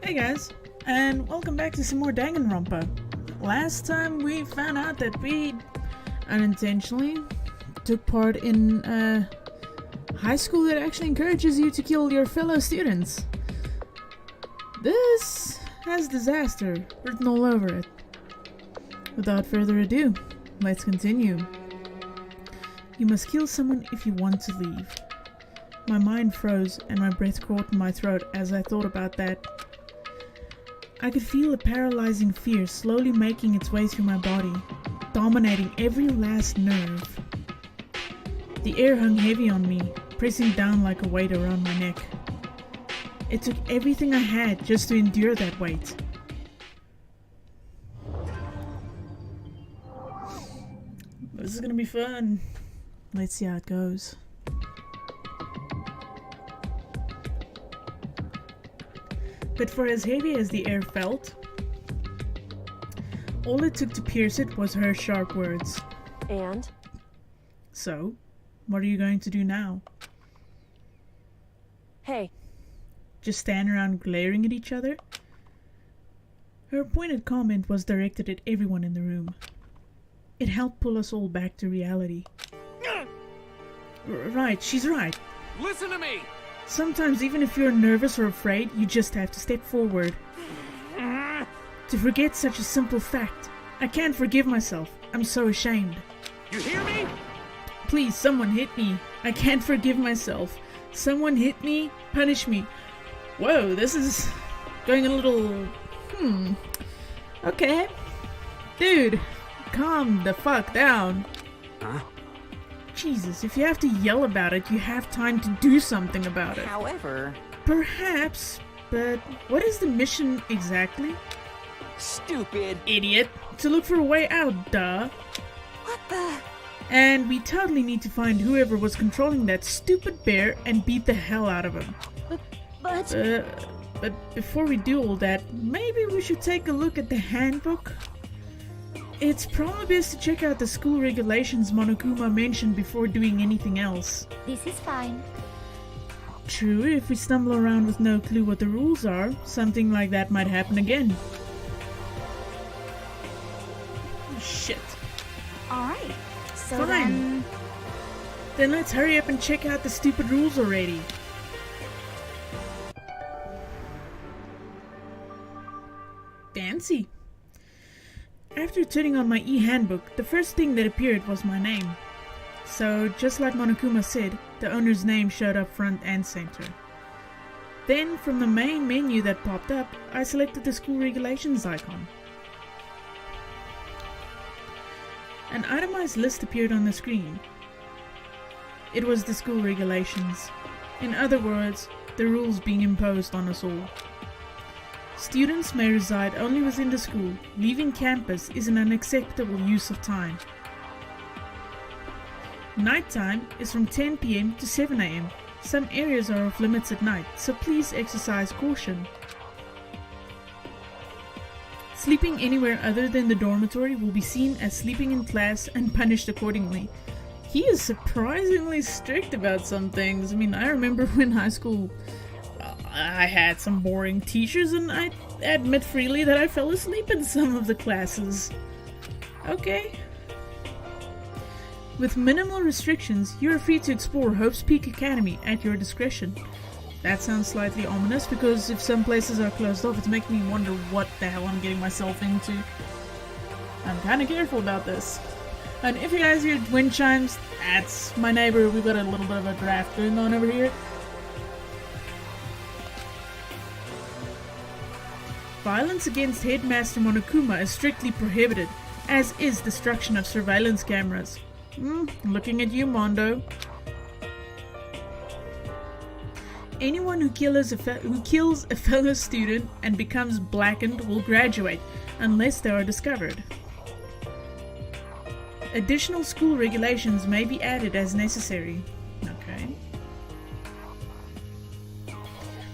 Hey guys, and welcome back to some more Danganronpa. Last time we found out that we unintentionally took part in a high school that actually encourages you to kill your fellow students. This has disaster written all over it. Without further ado, let's continue. You must kill someone if you want to leave. My mind froze and my breath caught in my throat as I thought about that. I could feel a paralyzing fear slowly making its way through my body, dominating every last nerve. The air hung heavy on me, pressing down like a weight around my neck. It took everything I had just to endure that weight. This is gonna be fun. Let's see how it goes. But for as heavy as the air felt, all it took to pierce it was her sharp words. And? So, what are you going to do now? Hey. Just stand around glaring at each other? Her pointed comment was directed at everyone in the room. It helped pull us all back to reality. Right, she's right. Listen to me! Sometimes even if you're nervous or afraid, you just have to step forward. To forget such a simple fact. I can't forgive myself. I'm so ashamed. You hear me? Please, someone hit me. I can't forgive myself. Someone hit me, punish me. Whoa, this is going a little... Okay. Dude, calm the fuck down. Huh? Jesus, if you have to yell about it, you have time to do something about it. However... Perhaps, but what is the mission exactly? Stupid! Idiot. To look for a way out, duh. What the... And we totally need to find whoever was controlling that stupid bear and beat the hell out of him. But before we do all that, maybe we should take a look at the handbook? It's probably best to check out the school regulations Monokuma mentioned before doing anything else. This is fine. True, if we stumble around with no clue what the rules are, something like that might happen again. Shit. Alright, so Fine. Then let's hurry up and check out the stupid rules already. Fancy. After turning on my e-handbook, the first thing that appeared was my name. So, just like Monokuma said, the owner's name showed up front and center. Then, from the main menu that popped up, I selected the school regulations icon. An itemized list appeared on the screen. It was the school regulations. In other words, the rules being imposed on us all. Students may reside only within the school. Leaving campus is an unacceptable use of time. Nighttime is from 10 PM to 7 AM. Some areas are off limits at night, so please exercise caution. Sleeping anywhere other than the dormitory will be seen as sleeping in class and punished accordingly. He is surprisingly strict about some things. I mean, I remember when high school I had some boring teachers, and I admit freely that I fell asleep in some of the classes. Okay. With minimal restrictions, you are free to explore Hope's Peak Academy at your discretion. That sounds slightly ominous, because if some places are closed off, it's making me wonder what the hell I'm getting myself into. I'm kinda careful about this. And if you guys hear wind chimes, that's my neighbor. We've got a little bit of a draft going on over here. Violence against Headmaster Monokuma is strictly prohibited, as is destruction of surveillance cameras. Looking at you, Mondo. Anyone who kills a fellow student and becomes blackened will graduate, unless they are discovered. Additional school regulations may be added as necessary. Okay.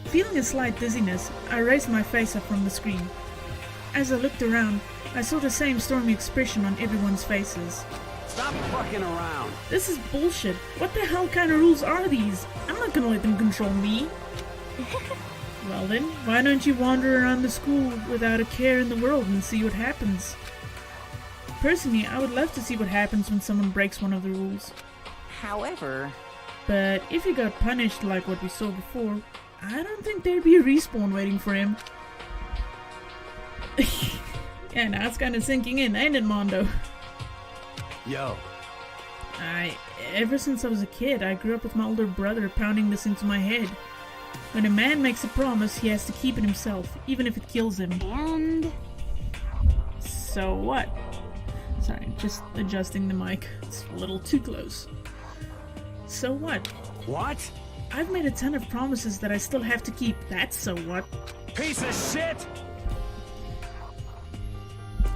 Feeling a slight dizziness, I raised my face up from the screen. As I looked around, I saw the same stormy expression on everyone's faces. Stop fucking around! This is bullshit. What the hell kind of rules are these? I'm not gonna let them control me. Well then, why don't you wander around the school without a care in the world and see what happens? Personally, I would love to see what happens when someone breaks one of the rules. However... But if he got punished like what we saw before, I don't think there'd be a respawn waiting for him. Yeah, now it's kind of sinking in, ain't it, Mondo? Yo. Ever since I was a kid, I grew up with my older brother pounding this into my head. When a man makes a promise, he has to keep it himself, even if it kills him. And... So what? Sorry, just adjusting the mic. It's a little too close. So what? What? I've made a ton of promises that I still have to keep. That's so what? Piece of shit!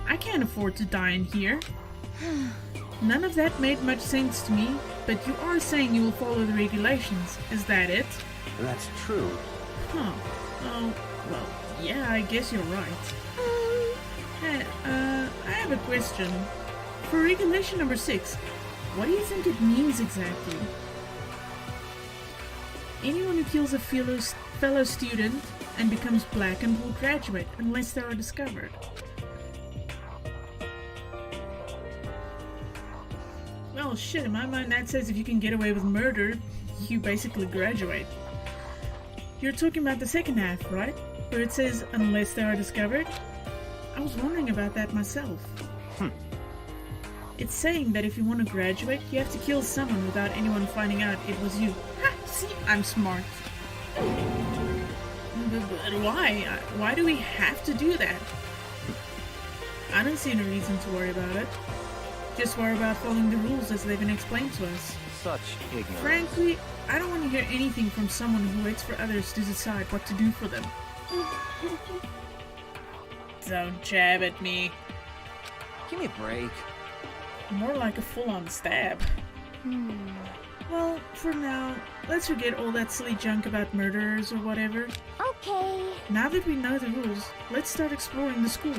I can't afford to die in here. None of that made much sense to me, but you are saying you will follow the regulations. Is that it? That's true. Huh. Oh, well, yeah, I guess you're right. Hey, I have a question. For regulation number 6, what do you think it means exactly? Anyone who kills a fellow student and becomes blackened will graduate unless they are discovered. Well, shit, in my mind that says if you can get away with murder, you basically graduate. You're talking about the second half, right? Where it says, unless they are discovered? I was wondering about that myself. It's saying that if you want to graduate, you have to kill someone without anyone finding out it was you. Ha! See? I'm smart. But why? Why do we have to do that? I don't see any reason to worry about it. Just worry about following the rules as they've been explained to us. Such ignorance. Frankly, I don't want to hear anything from someone who waits for others to decide what to do for them. Don't jab at me. Give me a break. More like a full-on stab. Well, for now, let's forget all that silly junk about murderers or whatever. Okay. Now that we know the rules, let's start exploring the school.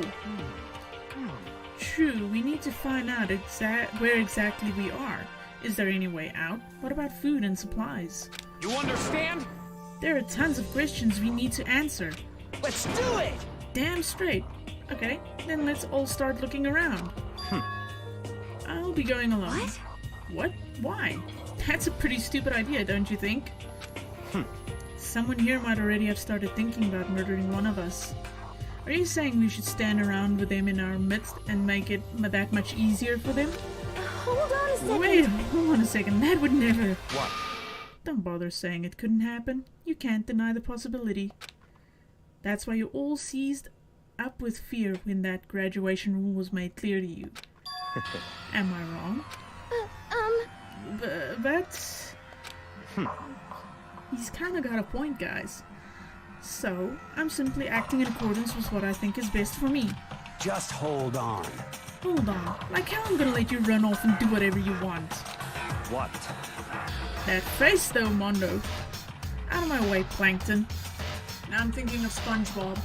True, we need to find out where exactly we are. Is there any way out? What about food and supplies? You understand? There are tons of questions we need to answer. Let's do it! Damn straight. Okay, then let's all start looking around. I'll be going alone. What? What? Why? That's a pretty stupid idea, don't you think? Someone here might already have started thinking about murdering one of us. Are you saying we should stand around with them in our midst and make it that much easier for them? Hold on a second. Wait, hold on a second. That would never... What? Don't bother saying it couldn't happen. You can't deny the possibility. That's why you all seized up with fear when that graduation rule was made clear to you. Am I wrong? But... He's kinda got a point, guys. So, I'm simply acting in accordance with what I think is best for me. Just hold on. Hold on. Like how I'm gonna let you run off and do whatever you want. What? That face though, Mondo. Out of my way, Plankton. Now I'm thinking of SpongeBob.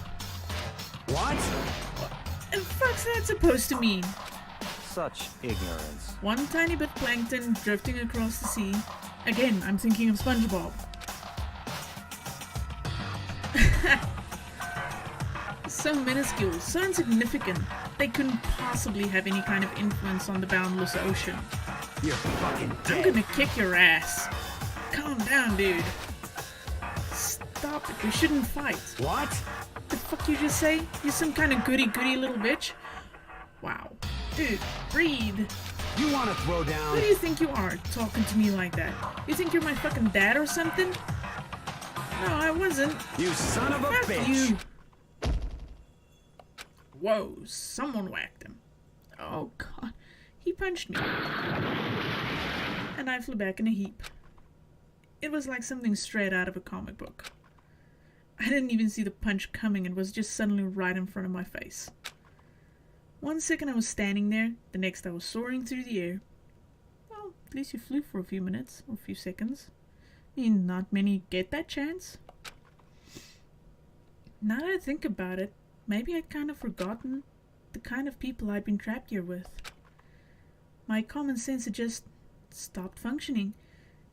What? What the fuck's that supposed to mean? Such ignorance. One tiny bit plankton drifting across the sea. Again, I'm thinking of SpongeBob. So minuscule, so insignificant, they couldn't possibly have any kind of influence on the boundless ocean. You're fucking I'm dead. gonna kick your ass. Calm down, dude. Stop it, we shouldn't fight. What? The fuck you just say? You some kind of goody-goody little bitch? Wow. Dude, breathe. You want to throw down? Who do you think you are, talking to me like that? You think you're my fucking dad or something? No, I wasn't. You son of a Fuck bitch! you. Whoa, someone whacked him. Oh god, he punched me. And I flew back in a heap. It was like something straight out of a comic book. I didn't even see the punch coming and was just suddenly right in front of my face. One second I was standing there, the next I was soaring through the air. Well, at least you flew for a few minutes, or a few seconds. I mean, not many get that chance. Now that I think about it, maybe I'd kind of forgotten the kind of people I'd been trapped here with. My common sense had just stopped functioning.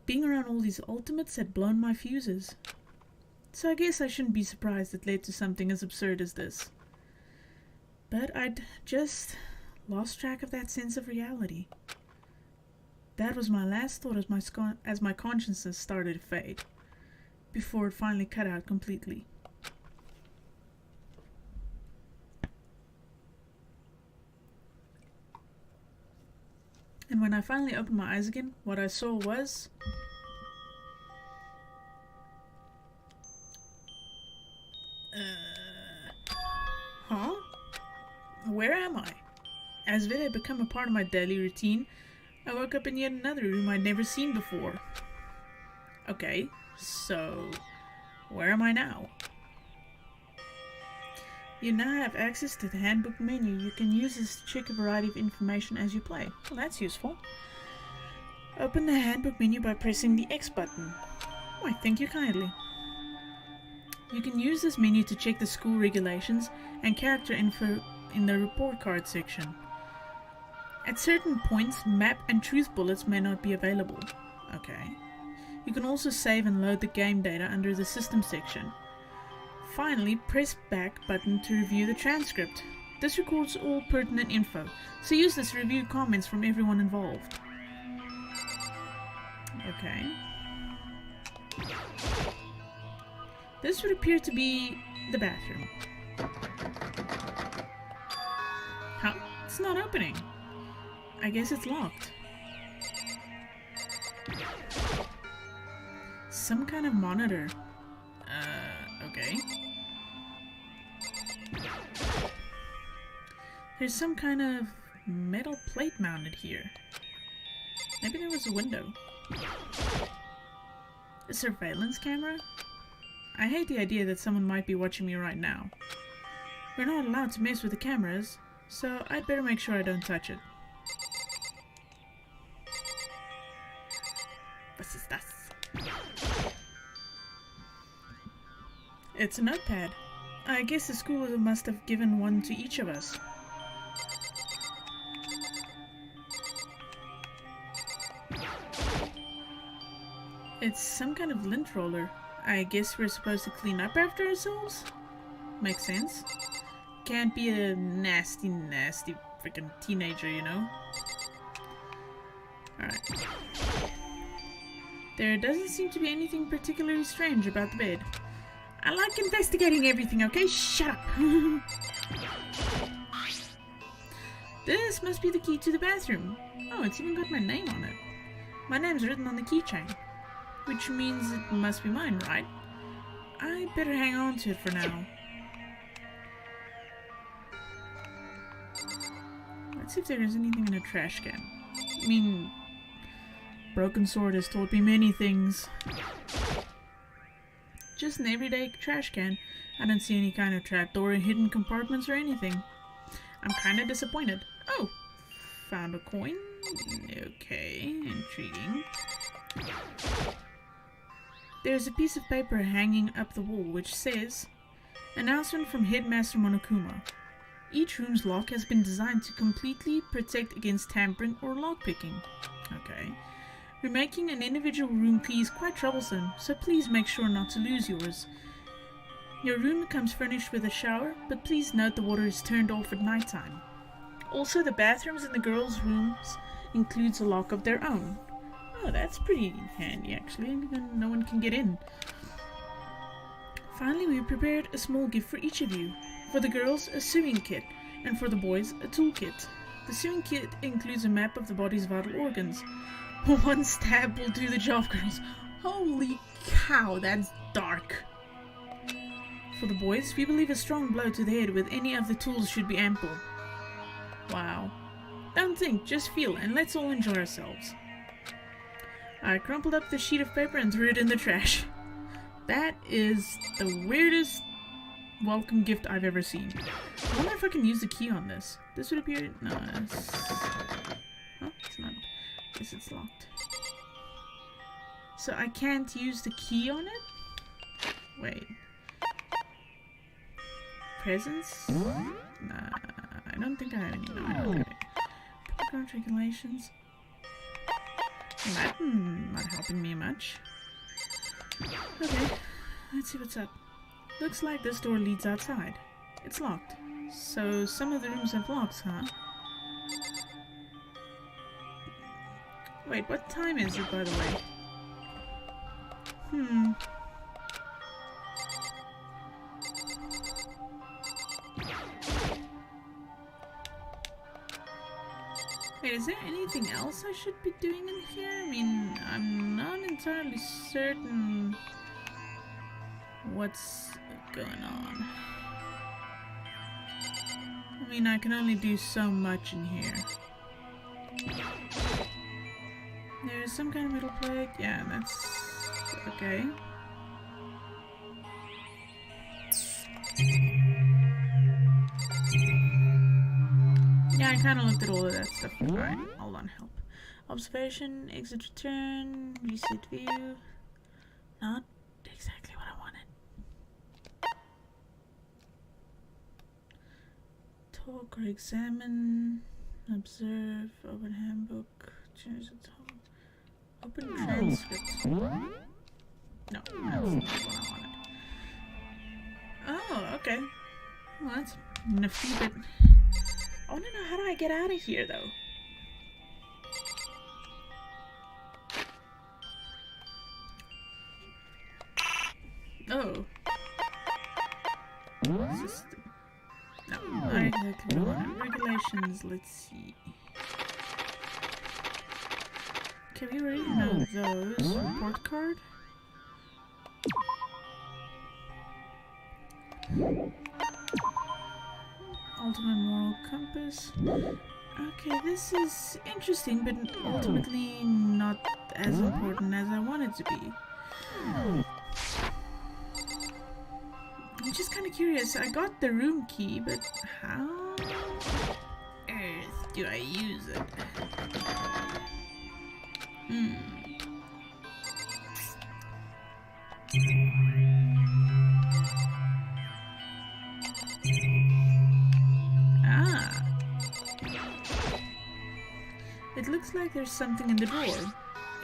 Being around all these ultimates had blown my fuses. so I guess I shouldn't be surprised it led to something as absurd as this. But I'd just lost track of that sense of reality. That was my last thought as my consciousness started to fade, before it finally cut out completely. And when I finally opened my eyes again, what I saw was... Huh? Where am I? As if it had become a part of my daily routine, I woke up in yet another room I'd never seen before. Okay, so... where am I now? You now have access to the handbook menu. You can use this to check a variety of information as you play. Well, that's useful. Open the handbook menu by pressing the X button. Why, thank you kindly. You can use this menu to check the school regulations and character info in the report card section. At certain points, map and truth bullets may not be available. Okay. You can also save and load the game data under the system section. Finally, press back button to review the transcript. This records all pertinent info, so use this to review comments from everyone involved. Okay. This would appear to be the bathroom. Huh? It's not opening. I guess it's locked. Some kind of monitor. Okay. There's some kind of metal plate mounted here. Maybe there was a window. A surveillance camera? I hate the idea that someone might be watching me right now. We're not allowed to mess with the cameras, so I'd better make sure I don't touch it. What is that? It's a notepad. I guess the school must have given one to each of us. It's some kind of lint roller. I guess we're supposed to clean up after ourselves? Makes sense. Can't be a nasty freaking teenager, you know? Alright. There doesn't seem to be anything particularly strange about the bed. I like investigating everything, okay? Shut up! This must be the key to the bathroom. Oh, it's even got my name on it. My name's written on the keychain. Which means it must be mine, right? I better hang on to it for now. Let's see if there is anything in a trash can. I mean, broken sword has taught me many things. Just an everyday trash can. I don't see any kind of trapdoor or hidden compartments or anything. I'm kind of disappointed. Oh, found a coin. Okay, intriguing. There's a piece of paper hanging up the wall which says, "Announcement from Headmaster Monokuma. Each room's lock has been designed to completely protect against tampering or lockpicking." Okay. Remaking an individual room key is quite troublesome, so please make sure not to lose yours. Your room comes furnished with a shower, but please note the water is turned off at nighttime. Also, the bathrooms in the girls' rooms includes a lock of their own. Oh, that's pretty handy actually, no one can get in. Finally, we prepared a small gift for each of you. For the girls, a sewing kit, and for the boys, a toolkit. The sewing kit includes a map of the body's vital organs. One stab will do the job, girls. Holy cow, that's dark. For the boys, we believe a strong blow to the head with any of the tools should be ample. Wow. Don't think, just feel, and let's all enjoy ourselves. I crumpled up the sheet of paper and threw it in the trash. That is the weirdest welcome gift I've ever seen. I wonder if I can use the key on this. This would appear... No, it's... Oh, it's not. I guess it's locked. So I can't use the key on it? Wait. Presents? Nah, I don't think I have any. No, I don't have any. Program regulations. That's not helping me much. Okay. Let's see what's up. Looks like this door leads outside. It's locked. So some of the rooms have locks, huh? Wait, what time is it, by the way? Wait, is there anything else I should be doing in here? I mean, I'm not entirely certain what's going on. I mean, I can only do so much in here. There's some kind of metal plate. Yeah, that's okay. Yeah, I kind of looked at all of that stuff. Alright, hold on, help. Observation, exit, return, reset view. Not exactly what I wanted. Talk or examine, observe, open handbook, change the tone, open transcript. No, that's not what I wanted. Oh, okay. Well, that's nifty, but I want to know, how do I get out of here, though? Oh. System. No, not exactly what I wanted. Regulations, let's see. Okay, we already know those. Report card? Ultimate moral compass. Okay, this is interesting, but ultimately not as important as I want it to be. I'm just kind of curious. I got the room key, but how on earth do I use it? It looks like there's something in the drawer.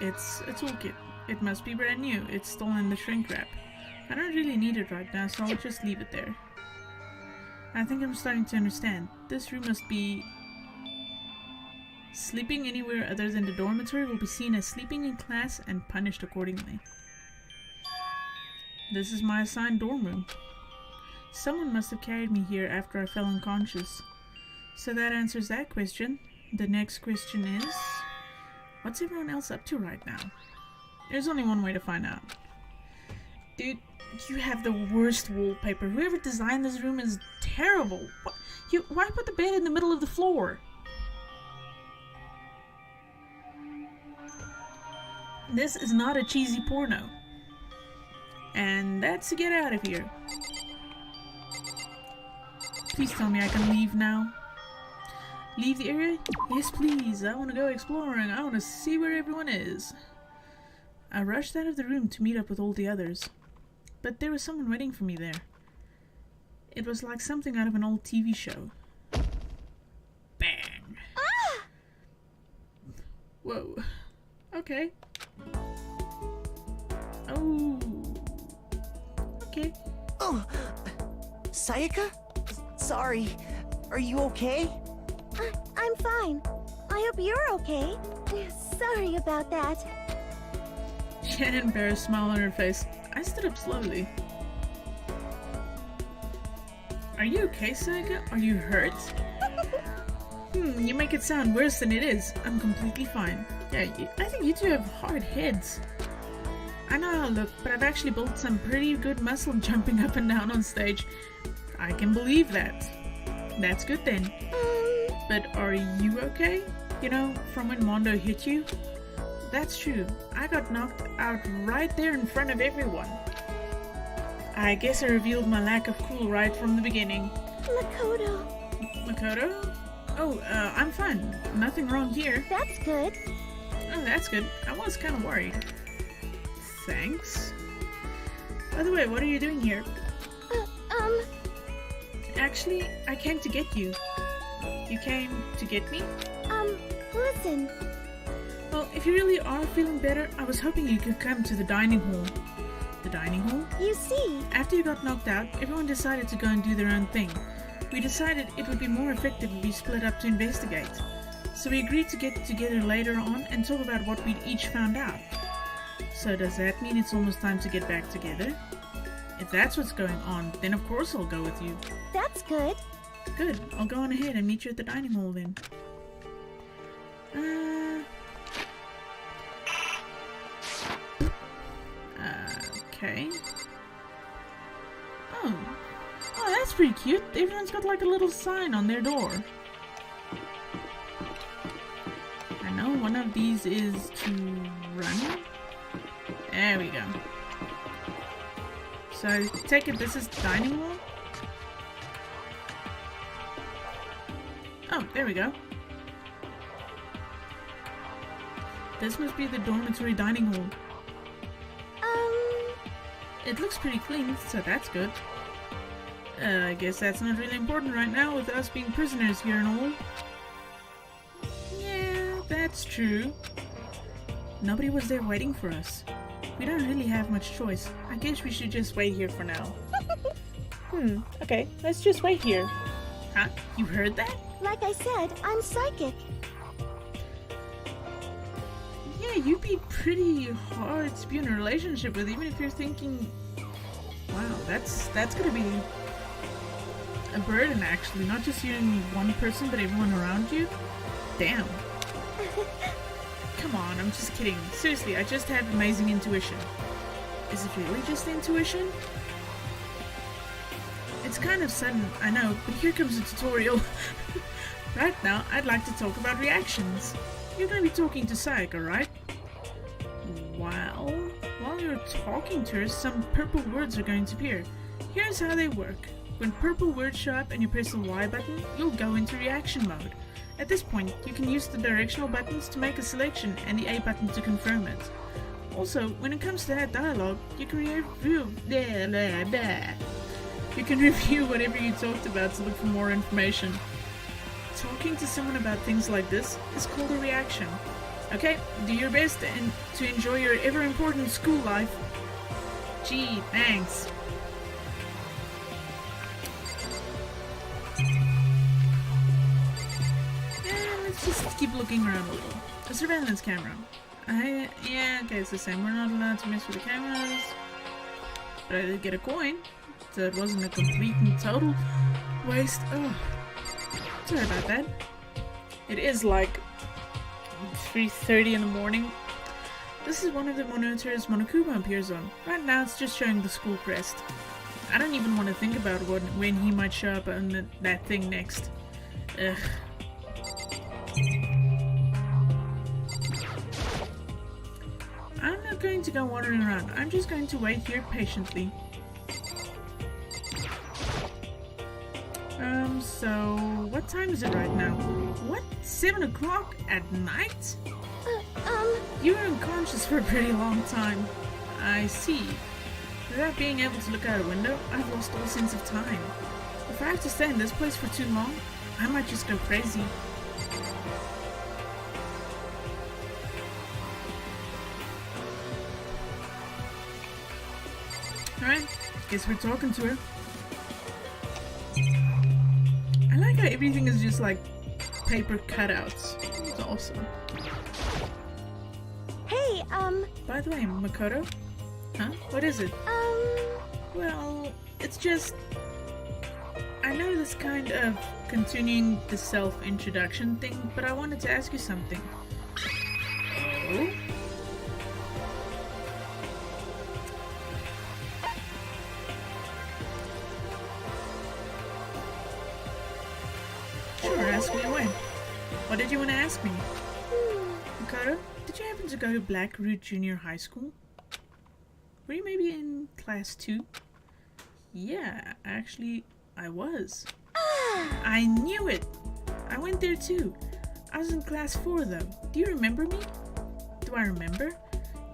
It's a toolkit. It must be brand new. It's still in the shrink wrap. I don't really need it right now, so I'll just leave it there. I think I'm starting to understand. This room must be... Sleeping anywhere other than the dormitory will be seen as sleeping in class and punished accordingly. This is my assigned dorm room. Someone must have carried me here after I fell unconscious. So that answers that question. The next question is... What's everyone else up to right now? There's only one way to find out. Dude, you have the worst wallpaper. Whoever designed this room is terrible. Why put the bed in the middle of the floor? This is not a cheesy porno. And that's to get out of here. Please tell me I can leave now. Leave the area? Yes, please. I want to go exploring. I want to see where everyone is. I rushed out of the room to meet up with all the others. But there was someone waiting for me there. It was like something out of an old TV show. Bang! Ah! Whoa. Okay. Oh. Okay. Oh, Sayaka? Sorry. Are you okay? I'm fine. I hope you're okay. Sorry about that. She had an embarrassed smile on her face. I stood up slowly. Are you okay, Sayaka? Are you hurt? You make it sound worse than it is. I'm completely fine. Yeah, I think you two have hard heads. I know how I look, but I've actually built some pretty good muscle jumping up and down on stage. I can believe that. That's good then. But are you okay? You know, from when Mondo hit you? That's true. I got knocked out right there in front of everyone. I guess I revealed my lack of cool right from the beginning. Makoto. Makoto? Oh, I'm fine. Nothing wrong here. That's good. Oh, that's good. I was kind of worried. Thanks. By the way, what are you doing here? Actually, I came to get you. You came to get me? Listen. Well, if you really are feeling better, I was hoping you could come to the dining hall. The dining hall. You see, After you got knocked out, everyone decided to go and do their own thing. We decided it would be more effective if we split up to investigate. So we agreed to get together later on and talk about what we'd each found out. So does that mean it's almost time to get back together? If that's what's going on, then of course I'll go with you. that's good. Good, I'll go on ahead and meet you at the dining hall then. Okay. Oh, that's pretty cute. Everyone's got like a little sign on their door. I know one of these is to run. There we go. So I take it this is the dining hall? Oh, there we go. This must be the dormitory dining hall. It looks pretty clean, so that's good. I guess that's not really important right now with us being prisoners here and all. Yeah, that's true. Nobody was there waiting for us. We don't really have much choice. I guess we should just wait here for now. Okay, let's just wait here. Huh? You heard that? Like I said, I'm psychic. Yeah, you'd be pretty hard to be in a relationship with, even if you're thinking, wow, that's gonna be a burden actually, not just you and one person, but everyone around you. Damn. Come on, I'm just kidding. Seriously, I just have amazing intuition. Is it really just intuition? It's kind of sudden, I know, but here comes the tutorial. Right now, I'd like to talk about reactions. You're gonna be talking to Sayaka, right? Well, while you're talking to her, some purple words are going to appear. Here's how they work. When purple words show up and you press the Y button, you'll go into reaction mode. At this point, you can use the directional buttons to make a selection and the A button to confirm it. Also, when it comes to that dialogue, you can review whatever you talked about to look for more information. Talking to someone about things like this is called a reaction. Okay, do your best and to enjoy your ever-important school life. Gee, thanks. And let's just keep looking around a little. A surveillance camera. Yeah, okay, it's the same. We're not allowed to mess with the cameras. But I did get a coin, so it wasn't a complete and total waste. Oh, sorry about that. It is like 3:30 in the morning. This is one of the monitors Monokuma appears on. Right now it's just showing the school crest. I don't even want to think about when he might show up on that thing next. Ugh. I'm not going to go wandering around. I'm just going to wait here patiently. So what time is it right now? What? 7 o'clock at night? You were unconscious for a pretty long time. I see. Without being able to look out a window, I've lost all sense of time. If I have to stay in this place for too long, I might just go crazy. Alright, guess we're talking to her. I like how everything is just like paper cutouts. It's awesome. Hey, By the way, Makoto? Huh? What is it? Well, it's just... I know this kind of continuing the self-introduction thing, but I wanted to ask you something. Oh? Sure, ask me away. What did you want to ask me? Makoto, did you happen to go to Blackroot Junior High School? Were you maybe in class 2? Yeah, actually, I was. I knew it! I went there too. I was in class 4 though. Do you remember me? Do I remember?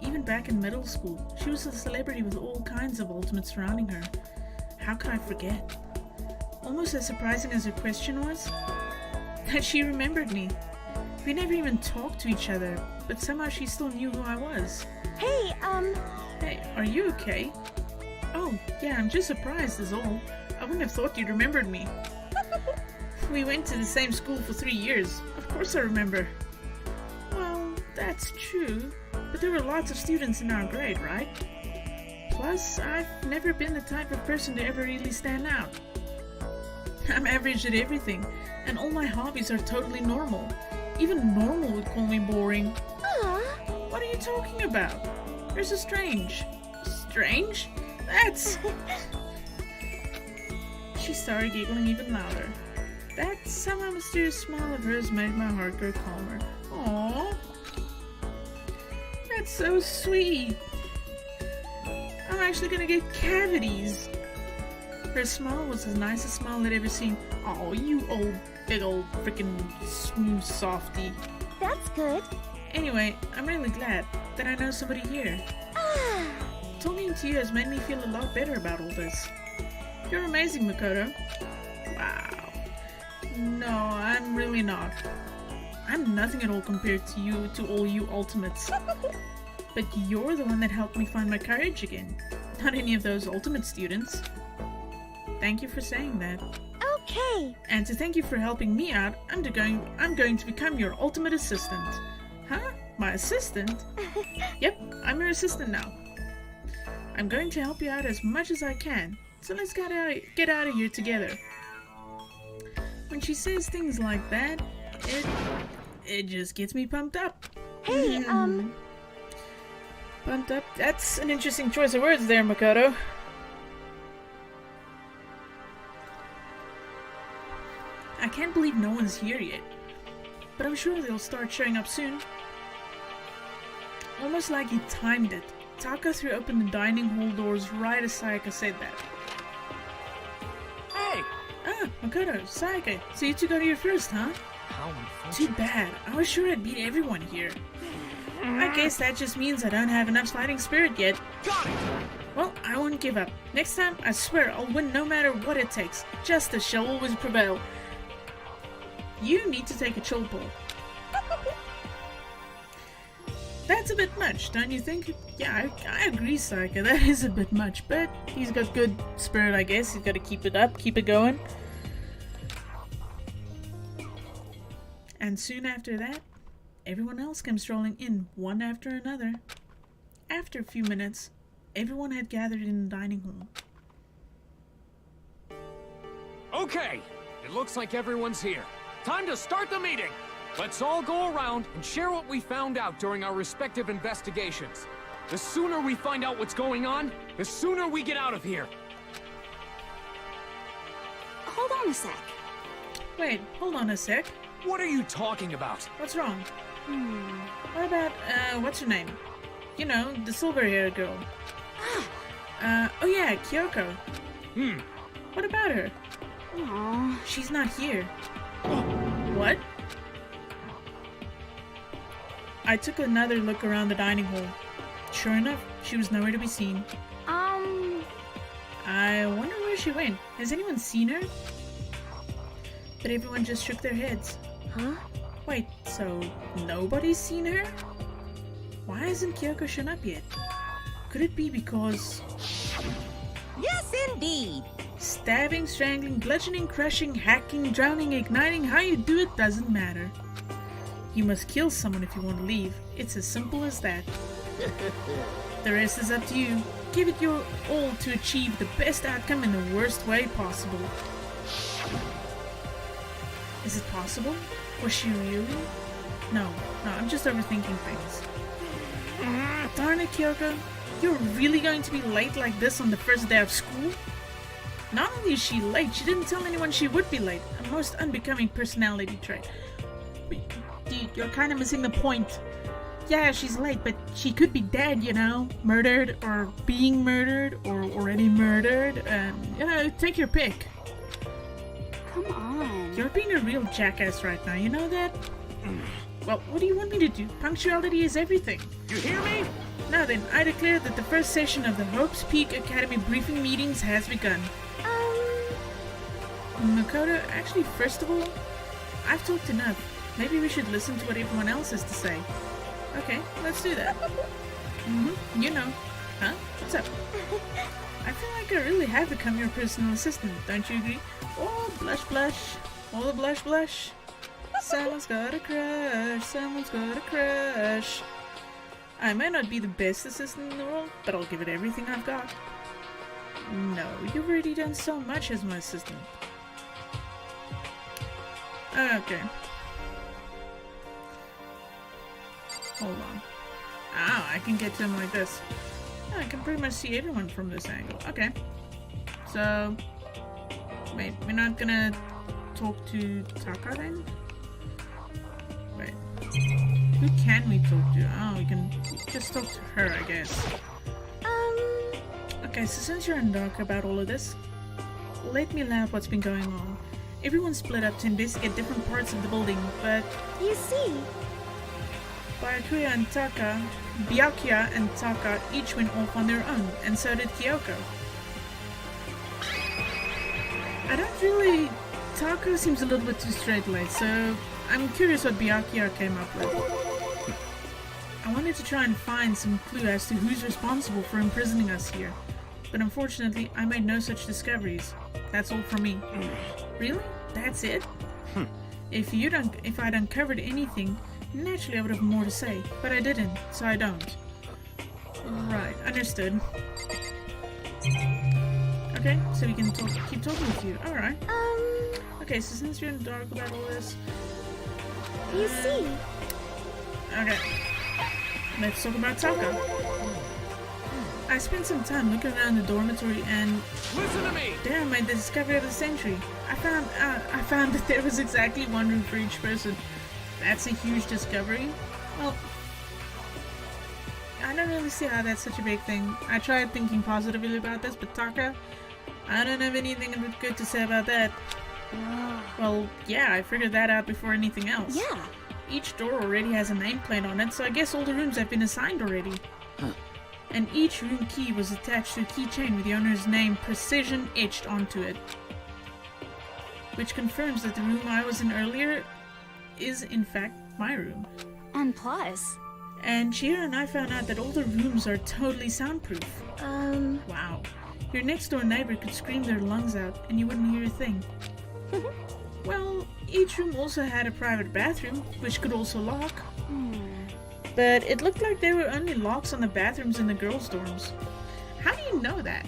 Even back in middle school, she was a celebrity with all kinds of ultimates surrounding her. How could I forget? Almost as surprising as her question was, that she remembered me. We never even talked to each other, but somehow she still knew who I was. hey, Hey, are you okay? Oh, yeah, I'm just surprised is all. I wouldn't have thought you'd remembered me. We went to the same school for 3 years. Of course I remember. Well, that's true. But there were lots of students in our grade, right? Plus, I've never been the type of person to ever really stand out. I'm average at everything, and all my hobbies are totally normal. Even normal would call me boring. Aww. What are you talking about? You're so strange. Strange? That's... She started giggling even louder. That somehow mysterious smile of hers made my heart grow calmer. Aww. That's so sweet. I'm actually gonna get cavities. Her smile was the nicest smile I'd ever seen. Oh, you old, big old freaking smooth softy. That's good. Anyway, I'm really glad that I know somebody here. Ah. Talking to you has made me feel a lot better about all this. You're amazing, Makoto. Wow. No, I'm really not. I'm nothing at all compared to you, to all you ultimates. But you're the one that helped me find my courage again. Not any of those ultimate students. Thank you for saying that. Okay. And to thank you for helping me out, I'm going to become your ultimate assistant. Huh? My assistant? Yep, I'm your assistant now. I'm going to help you out as much as I can. So let's get out of here together. When she says things like that, it just gets me pumped up. Hey, Pumped up? That's an interesting choice of words there, Makoto. I can't believe no one's here yet. But I'm sure they'll start showing up soon. Almost like he timed it. Taka threw open the dining hall doors right as Sayaka said that. Hey! Ah, Makoto, Sayaka, so you two got here first, huh? How Too unfortunate. bad. I was sure I'd beat everyone here. I guess that just means I don't have enough fighting spirit yet. Got it! Well, I won't give up. Next time, I swear I'll win no matter what it takes. Justice shall always prevail. You need to take a chill pill. That's a bit much, don't you think? Yeah, I agree, Sayaka. That is a bit much, but he's got good spirit, I guess. He's got to keep it up, keep it going. And soon after that, everyone else came strolling in, one after another. After a few minutes, everyone had gathered in the dining hall. Okay, it looks like everyone's here. Time to start the meeting! Let's all go around and share what we found out during our respective investigations. The sooner we find out what's going on, the sooner we get out of here. Hold on a sec. Wait, hold on a sec. What are you talking about? What's wrong? What about, what's her name? You know, the silver-haired girl. Oh yeah, Kyoko. What about her? Aww. She's not here. What? I took another look around the dining hall. Sure enough, she was nowhere to be seen. I wonder where she went. Has anyone seen her? But everyone just shook their heads. Huh? Wait, so nobody's seen her? Why hasn't Kyoko shown up yet? Could it be because... Yes, indeed. Stabbing, strangling, bludgeoning, crushing, hacking, drowning, igniting, how you do it doesn't matter. You must kill someone if you want to leave. It's as simple as that. The rest is up to you. Give it your all to achieve the best outcome in the worst way possible. Is it possible? Was she really? No, I'm just overthinking things. Darn it, Kyoko. You're really going to be late like this on the first day of school? Not only is she late, she didn't tell anyone she would be late. A most unbecoming personality trait. Dude, you're kind of missing the point. Yeah, she's late, but she could be dead, you know? Murdered, or being murdered, or already murdered. You know, take your pick. Come on. You're being a real jackass right now, you know that? Well, what do you want me to do? Punctuality is everything. You hear me? Now then, I declare that the first session of the Hope's Peak Academy briefing meetings has begun. Makoto, actually, first of all, I've talked enough. Maybe we should listen to what everyone else has to say. Okay, let's do that. You know. Huh? What's up? I feel like I really have become your personal assistant, don't you agree? Oh, blush, blush. Oh, the blush, blush. Someone's got a crush. Someone's got a crush. I might not be the best assistant in the world, but I'll give it everything I've got. No, you've already done so much as my assistant. Okay. Hold on. Ah, I can get to him like this. I can pretty much see everyone from this angle. Okay. So, wait, we're not gonna talk to Taka then? Wait. Who can we talk to? Oh, we can just talk to her, I guess. Okay, so since you're in the dark about all of this, let me lay out what's been going on. Everyone's split up to investigate different parts of the building, but You see, Byakuya and Taka, Byakuya and Taka each went off on their own, and so did Kyoko. I don't really... Taka seems a little bit too straight-laced, so I'm curious what Byakuya came up with. I wanted to try and find some clue as to who's responsible for imprisoning us here, but unfortunately I made no such discoveries. That's all from me. Really? That's it? If I'd uncovered anything, naturally I would have more to say, but I didn't, so I don't. Right, understood. Okay, so we can keep talking with you. Alright. Okay, so since you're in the dark about all this... you see. Okay. Let's talk about Taka. I spent some time looking around the dormitory and... Listen to me! there I made the discovery of the century. I found that there was exactly one room for each person. That's a huge discovery. Well, I don't really see how that's such a big thing. I tried thinking positively about this, but Taka, I don't have anything good to say about that. Well, yeah, I figured that out before anything else. Yeah. Each door already has a nameplate on it, so I guess all the rooms have been assigned already. And each room key was attached to a keychain with the owner's name precision etched onto it. Which confirms that the room I was in earlier is in fact my room. And plus, And Chihiro and I found out that all the rooms are totally soundproof. Wow. Your next door neighbor could scream their lungs out and you wouldn't hear a thing. Well, each room also had a private bathroom, which could also lock. But it looked like there were only locks on the bathrooms in the girls' dorms. How do you know that?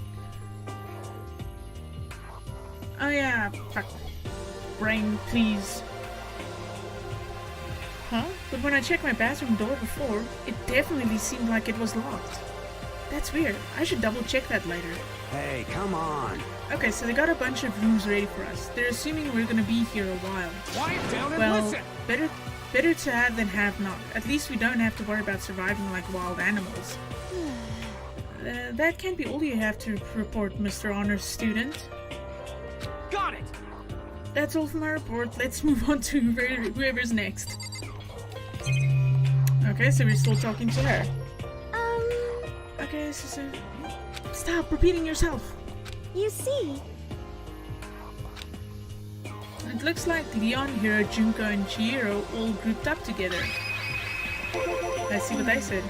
Oh yeah, fuck. Brain, please. Huh? But when I checked my bathroom door before, it definitely seemed like it was locked. That's weird. I should double check that later. Hey, come on. Okay, so they got a bunch of rooms ready for us. They're assuming we're gonna be here a while. Quiet down and Well, listen! better to have than have not. At least we don't have to worry about surviving like wild animals. That can't be all you have to report, Mr. Honors Student. Got it! That's all for my report. Let's move on to whoever's next. Okay, so we're still talking to her. Okay, so stop repeating yourself. You see. It looks like Leon, Hiro, Junko, and Chihiro all grouped up together. Let's see what they said.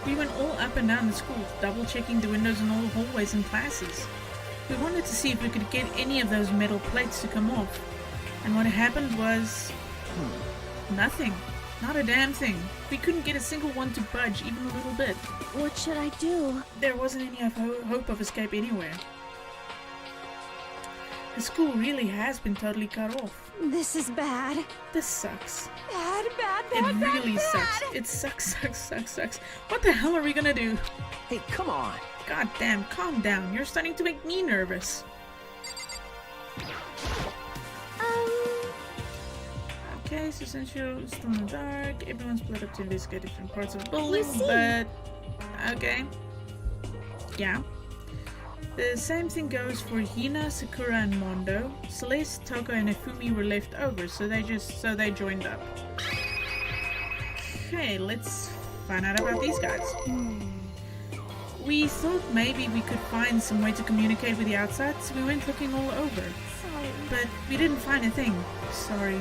We went all up and down the school, double checking the windows in all the hallways and classes. We wanted to see if we could get any of those metal plates to come off. And what happened was... nothing. Not a damn thing. We couldn't get a single one to budge even a little bit. What should I do? There wasn't any hope of escape anywhere. The school really has been totally cut off. This is bad. This sucks. Bad, bad, It bad, bad, really bad. sucks. It sucks. What the hell are we gonna do? Hey, come on. God damn, calm down. You're starting to make me nervous. Okay, so since you're still in the dark, everyone's split up to investigate different parts of the building, see. but... okay. Yeah. The same thing goes for Hina, Sakura, and Mondo. Celeste, Toko, and Ifumi were left over, so they joined up. Okay, let's find out about these guys. We thought maybe we could find some way to communicate with the outside, so we went looking all over. Sorry. But we didn't find a thing. Sorry.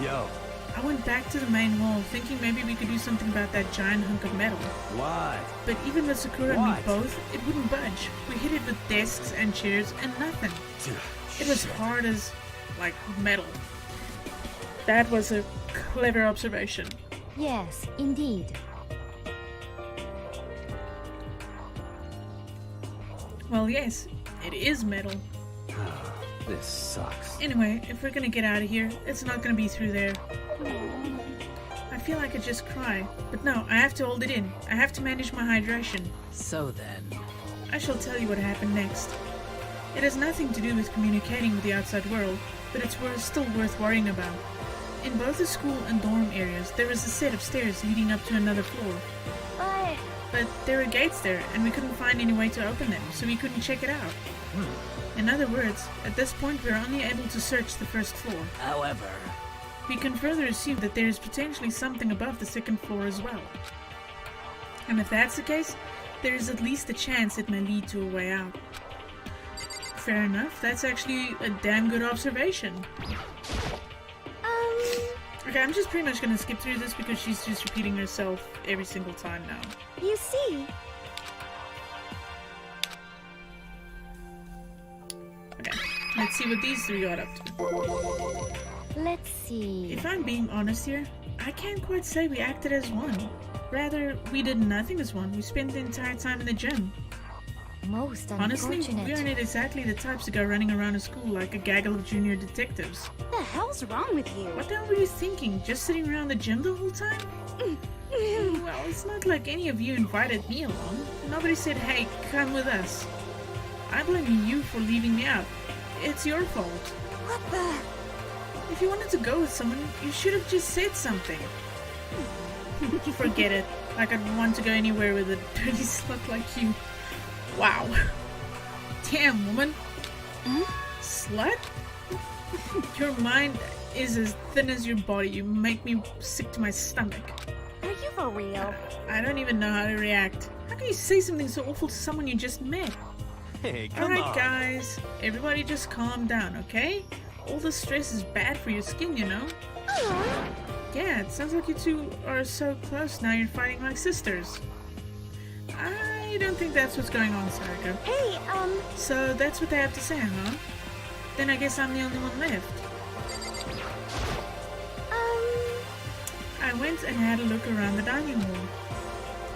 Yo, I went back to the main hall, thinking maybe we could do something about that giant hunk of metal. What? But even with Sakura and me What? both, it wouldn't budge. We hit it with desks and chairs and nothing. It was hard as, like, metal. That was a clever observation. Yes, indeed. Well, yes, it is metal. This sucks. Anyway, if we're gonna get out of here, it's not gonna be through there. I feel like I just cry, but no, I have to hold it in. I have to manage my hydration. So then... I shall tell you what happened next. It has nothing to do with communicating with the outside world, but it's still worth worrying about. In both the school and dorm areas, there was a set of stairs leading up to another floor. But there were gates there, and we couldn't find any way to open them, so we couldn't check it out. In other words, at this point we are only able to search the first floor. However... We can further assume that there is potentially something above the second floor as well. And if that's the case, there is at least a chance it may lead to a way out. Fair enough, that's actually a damn good observation. Okay, I'm just pretty much gonna skip through this because she's just repeating herself every single time now. You see, Okay, let's see what these three got up to. Let's see. If I'm being honest here, I can't quite say we acted as one. Rather, we did nothing as one. We spent the entire time in the gym. Most Honestly, unfortunate. we aren't exactly the types to go running around a school like a gaggle of junior detectives. What the hell's wrong with you? What the hell were you thinking? Just sitting around the gym the whole time? Well, it's not like any of you invited me along. Nobody said, hey, come with us. I blame you for leaving me out. It's your fault. What the? If you wanted to go with someone, you should have just said something. Forget it. Like I'd want to go anywhere with a dirty slut like you. Wow. Damn, woman. Slut? Your mind is as thin as your body. You make me sick to my stomach. Are you for real? I don't even know how to react. How can you say something so awful to someone you just met? Hey, come Alright on. guys, everybody just calm down, okay? All the stress is bad for your skin, you know? Yeah, it sounds like you two are so close now you're fighting like sisters. I don't think that's what's going on, Sarika. hey, So that's what they have to say, huh? Then I guess I'm the only one left. I went and had a look around the dining hall.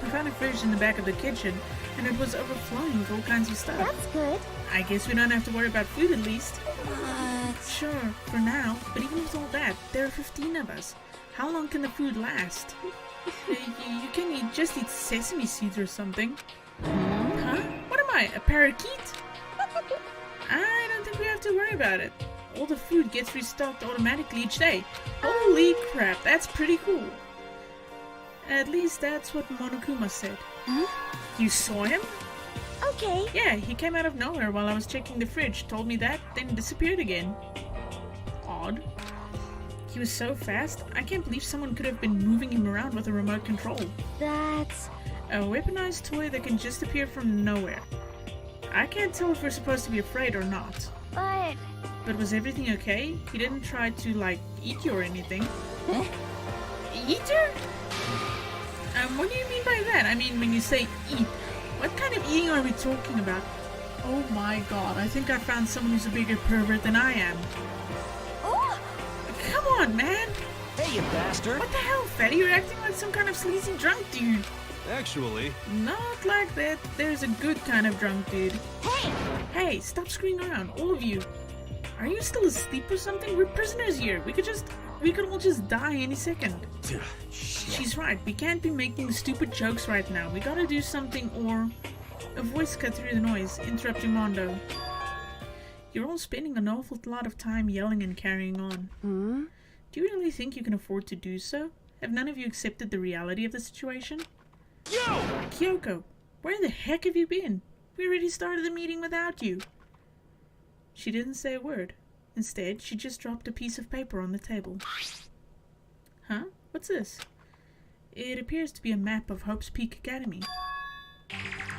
I found a fridge in the back of the kitchen, and it was overflowing with all kinds of stuff. that's good. I guess we don't have to worry about food at least. What? Sure, for now, but even with all that, there are 15 of us. How long can the food last? You can just eat sesame seeds or something. Huh? What am I, a parakeet? I don't think we have to worry about it. All the food gets restocked automatically each day. Holy crap, that's pretty cool. At least that's what Monokuma said. Huh? You saw him? Okay, Yeah, he came out of nowhere while I was checking the fridge, told me that, then disappeared again. Odd. He was so fast, I can't believe someone could have been moving him around with a remote control. that's... A weaponized toy that can just appear from nowhere. I can't tell if we're supposed to be afraid or not. but... But was everything okay? He didn't try to, like, eat you or anything. Huh? Eat you? What do you mean by that? I mean, when you say eat, what kind of eating are we talking about? Oh my god, I think I found someone who's a bigger pervert than I am. Oh! Come on, man! Hey, you bastard! What the hell, fatty? You're acting like some kind of sleazy drunk dude. Actually, Not like that. There's a good kind of drunk dude. Hey! Hey, stop screaming around, all of you. Are you still asleep or something? We're prisoners here. We could all just die any second. She's right. We can't be making stupid jokes right now. We gotta do something or... A voice cut through the noise, interrupting Mondo. You're all spending an awful lot of time yelling and carrying on. Do you really think you can afford to do so? Have none of you accepted the reality of the situation? Kyoko, where the heck have you been? We already started the meeting without you. She didn't say a word. Instead, she just dropped a piece of paper on the table. Huh? What's this? It appears to be a map of Hope's Peak Academy.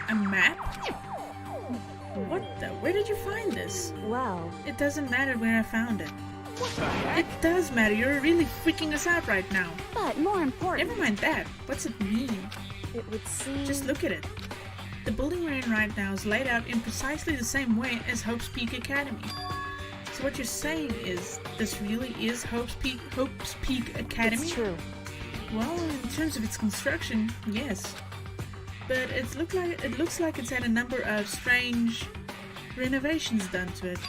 A map? What the? Where did you find this? Well, It doesn't matter where I found it. What the heck? It does matter. You're really freaking us out right now. But more important, Never mind that. What's it mean? it would seem... Just look at it. The building we're in right now is laid out in precisely the same way as Hope's Peak Academy. So what you're saying is, this really is Hope's Peak Academy? It's true. Well, in terms of its construction, yes. But it looks like it's had a number of strange renovations done to it.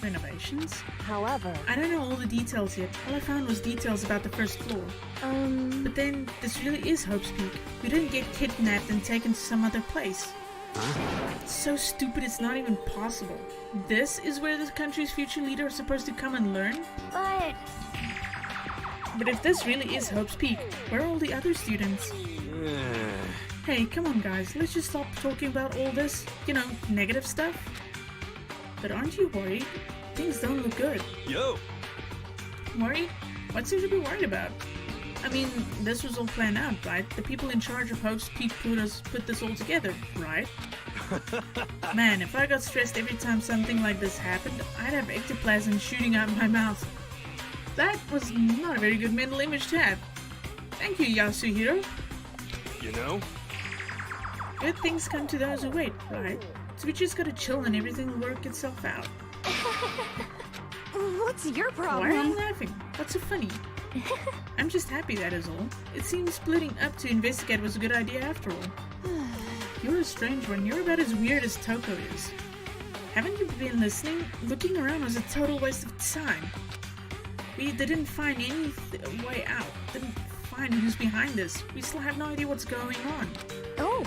Renovations? However, I don't know all the details yet. All I found was details about the first floor. But then, this really is Hope's Peak. We didn't get kidnapped and taken to some other place. It's so stupid it's not even possible. This is where the country's future leader is supposed to come and learn? But if this really is Hope's Peak, where are all the other students? Hey, come on guys, let's just stop talking about all this, negative stuff. But aren't you worried? Things don't look good. Yo! Worried? What's there to be worried about? I mean, this was all planned out, right? The people in charge of Hope's Peak put this all together, right? Man, if I got stressed every time something like this happened, I'd have ectoplasm shooting out my mouth. That was not a very good mental image to have. Thank you, Yasuhiro. You know? Good things come to those who wait, right? So we just gotta chill and everything will work itself out. what's your Why are you problem? laughing? What's so funny? I'm just happy, that is all. It seems splitting up to investigate was a good idea after all. You're a strange one. You're about as weird as Toko is. Haven't you been listening? Looking around was a total waste of time. We didn't find any way out. Didn't find who's behind this. We still have no idea what's going on. Oh,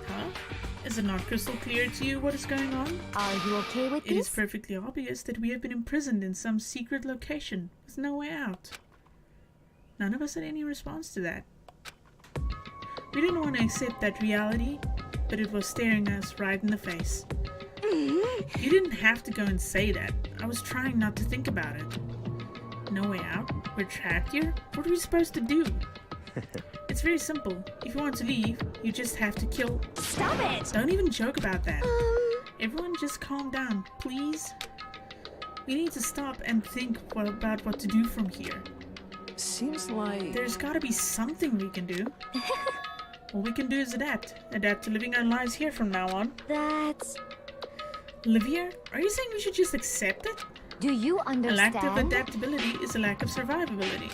Huh? Is it not crystal clear to you what is going on? are you okay with It is this? perfectly obvious that we have been imprisoned in some secret location with no way out. None of us had any response to that. We didn't want to accept that reality, but it was staring us right in the face. You didn't have to go and say that. I was trying not to think about it. No way out? We're trapped here? What are we supposed to do? It's very simple. If you want to leave, you just have to kill... Stop it! Don't even joke about that. Everyone just calm down, please. We need to stop and think about what to do from here. Seems like... There's gotta be something we can do. All we can do is adapt. Adapt to living our lives here from now on. That's... Live here? Are you saying we should just accept it? Do you A lack of understand? adaptability is a lack of survivability.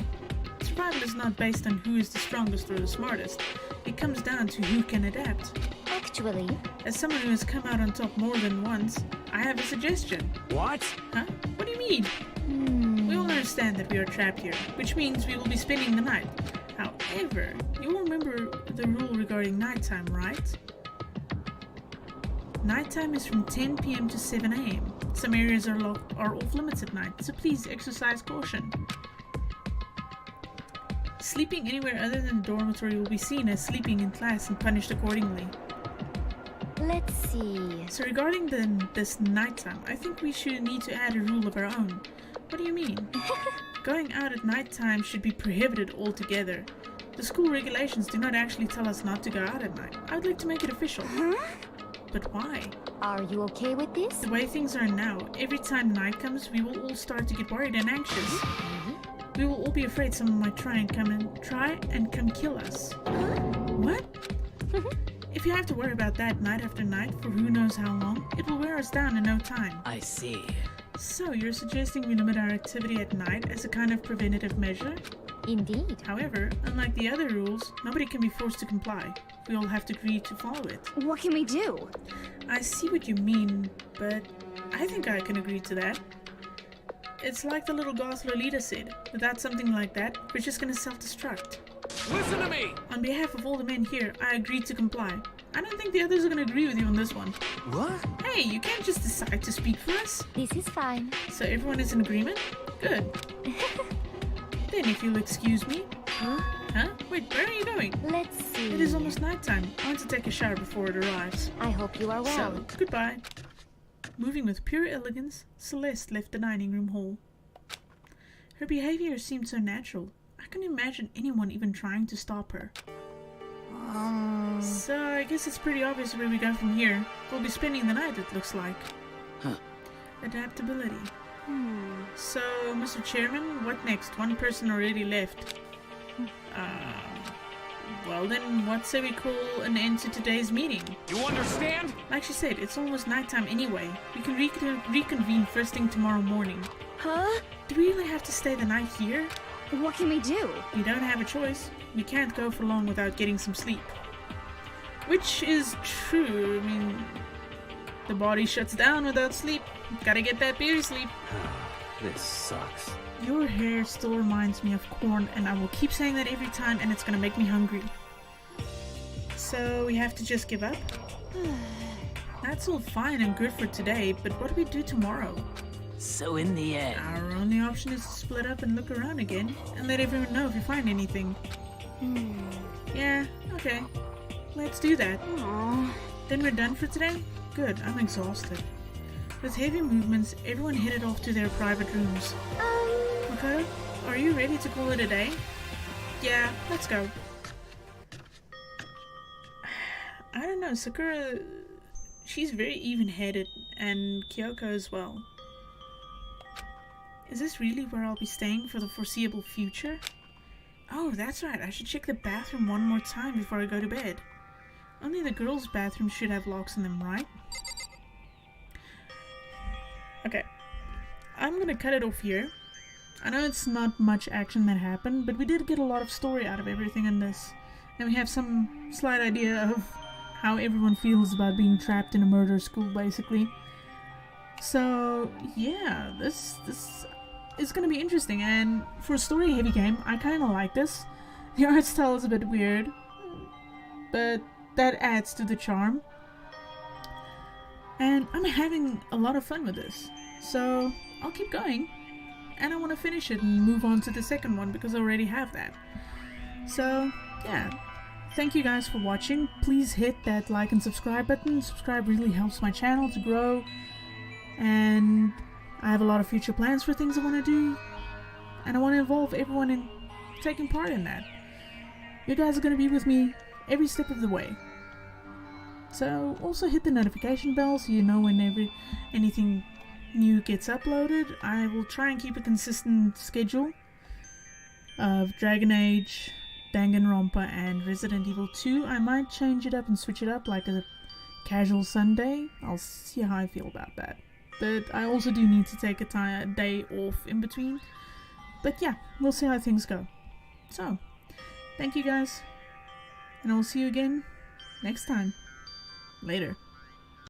Survival is not based on who is the strongest or the smartest. It comes down to who can adapt. Actually, As someone who has come out on top more than once, I have a suggestion. What? Huh? What do you mean? We all understand that we are trapped here, which means we will be spending the night. However, you will remember the rule regarding nighttime, right? Nighttime is from 10 p.m. to 7 a.m. Some areas are off limits at night, so please exercise caution. Sleeping anywhere other than the dormitory will be seen as sleeping in class and punished accordingly. let's see. So regarding this nighttime, I think we should need to add a rule of our own. What do you mean? Going out at nighttime should be prohibited altogether. The school regulations do not actually tell us not to go out at night. I would like to make it official. But why? Are you okay with this? The way things are now, every time night comes, we will all start to get worried and anxious. We will all be afraid someone might try and come kill us. What? If you have to worry about that night after night for who knows how long, it will wear us down in no time. I see. So you're suggesting we limit our activity at night as a kind of preventative measure? Indeed. However, unlike the other rules, nobody can be forced to comply. We all have to agree to follow it. What can we do? I see what you mean, but I think I can agree to that. It's like the little goth Lolita said. Without something like that, we're just gonna self-destruct. Listen to me! On behalf of all the men here, I agree to comply. I don't think the others are gonna agree with you on this one. What? Hey, you can't just decide to speak for us. This is fine. So everyone is in agreement? Good. Then if you'll excuse me. Huh? Huh? Wait, where are you going? Let's see. It is almost nighttime. I want to take a shower before it arrives. I hope you are well. So, goodbye. Moving with pure elegance, Celeste left the dining room hall. Her behavior seemed so natural. I couldn't imagine anyone even trying to stop her. So, I guess it's pretty obvious where we go from here. We'll be spending the night, it looks like. Huh. Adaptability. So, Mr. Chairman, what next? One person already left. Well then, what say we call an end to today's meeting? You understand? Like she said, it's almost nighttime anyway. We can reconvene first thing tomorrow morning. Huh? Do we really have to stay the night here? What can we do? We don't have a choice. We can't go for long without getting some sleep. Which is true. I mean, the body shuts down without sleep. Gotta get that beauty sleep. This sucks. Your hair still reminds me of corn, and I will keep saying that every time, and it's gonna make me hungry. So we have to just give up? That's all fine and good for today, but what do we do tomorrow? So in the end, Our only option is to split up and look around again, and let everyone know if you find anything. Yeah, okay. Let's do that. Aww. Then we're done for today? Good, I'm exhausted. With heavy movements, everyone headed off to their private rooms. Makoto, are you ready to call it a day? Yeah, let's go. I don't know, Sakura, she's very even-headed, and Kyoko as well. Is this really where I'll be staying for the foreseeable future? Oh, that's right, I should check the bathroom one more time before I go to bed. Only the girls' bathroom should have locks in them, right? Okay, I'm gonna cut it off here. I know it's not much action that happened, but we did get a lot of story out of everything in this. And we have some slight idea of how everyone feels about being trapped in a murder school, basically. So, yeah, this is gonna be interesting, and for a story-heavy game, I kinda like this. The art style is a bit weird, but that adds to the charm. And I'm having a lot of fun with this, so I'll keep going. And I want to finish it and move on to the second one because I already have that. So, yeah. Thank you guys for watching. Please hit that like and subscribe button. Subscribe really helps my channel to grow. And I have a lot of future plans for things I want to do. And I want to involve everyone in taking part in that. You guys are going to be with me every step of the way. So also hit the notification bell so you know whenever anything new gets uploaded. I will try and keep a consistent schedule of Dragon Age, Danganronpa, and Resident Evil 2. I might change it up and switch it up like a casual Sunday. I'll see how I feel about that. But I also do need to take a day off in between. But yeah, we'll see how things go. So, thank you guys, and I'll see you again next time. Later.